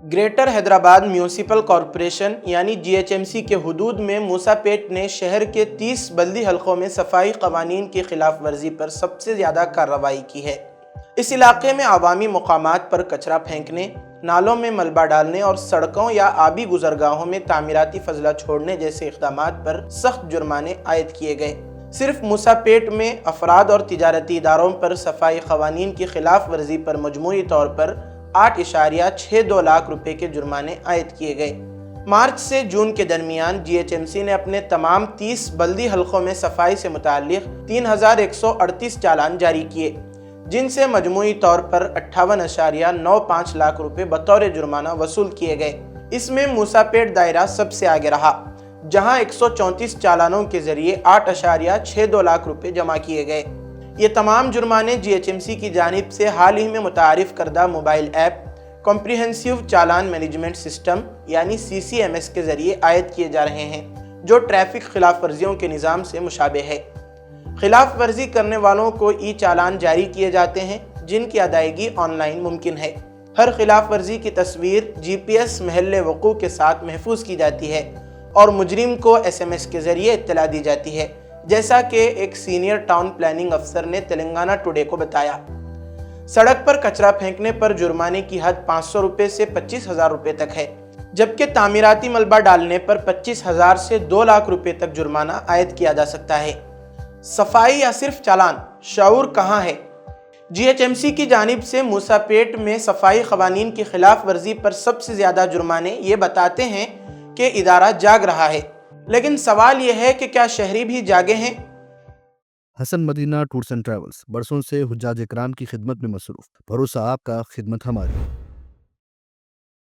Greater Hyderabad municipal corporation यानी GHMC के हुदूद में मूसापेट ने शहर के 30 बल्दी हलकों में सफाई कवानीन की खिलाफ वर्जी पर सबसे ज़्यादा कार्रवाई की है। इस इलाके में अवामी मकामात पर कचरा फेंकने, नालों में मलबा डालने और सड़कों या आबी गुजरगाहों में तामीराती फजला छोड़ने जैसे इक़दामात पर सख्त जुर्माने आयद किए गए। सिर्फ मूसापेट में अफराद और तिजारती इदारों पर सफाई कवानीन की खिलाफ वर्जी पर मजमूई तौर पर 8.62 लाख रुपए के जुर्माने आयद किए गए। मार्च से जून के दरमियान GHMC ने अपने तमाम 30 बल्दी हलकों में सफाई से मुताल्लिक 3138 चालान जारी किए, जिनसे मजमूई तौर पर 58.95 लाख रुपए बतौर जुर्माना वसूल किए गए। इसमें मूसापेट दायरा सबसे आगे रहा, जहां 134 चालानों के जरिए 8.62 लाख रुपए जमा किए गए। ये तमाम जुर्माने GHMC की जानिब से हाल ही में मुतारिफ करदा मोबाइल ऐप कॉम्प्रिहेंसिव चालान मैनेजमेंट सिस्टम यानी CCMS के जरिए आयद किए जा रहे हैं, जो ट्रैफिक खिलाफ वर्जियों के निज़ाम से मुशाबे है। खिलाफ वर्जी करने वालों को चालान जारी किए जाते हैं, जिनकी अदायगी ऑनलाइन मुमकिन है। हर खिलाफ वर्जी की तस्वीर GPS महल वक़ू के साथ महफूज की जाती है और मुजरिम को SMS के जरिए इत्तला दी जाती है, जैसा कि एक सीनियर टाउन प्लानिंग अफसर ने तेलंगाना टुडे को बताया। सड़क पर कचरा फेंकने पर जुर्माने की हद 500 रुपये से 25,000 रुपये तक है, जबकि तामीराती मलबा डालने पर 25,000 से 2 लाख रुपये तक जुर्माना आयद किया जा सकता है। सफाई या सिर्फ चालान, शऊर कहाँ है? GHMC की जानिब से मूसापेट में सफाई कवानीन की खिलाफ वर्जी पर सबसे ज़्यादा जुर्माने ये बताते हैं कि इदारा जाग रहा है, लेकिन सवाल यह है कि क्या शहरी भी जागे हैं? Hasan Madina tours and travels बरसों से हुज्जाज इकराम की खिदमत में मसरूफ। भरोसा आपका, खिदमत हमारी।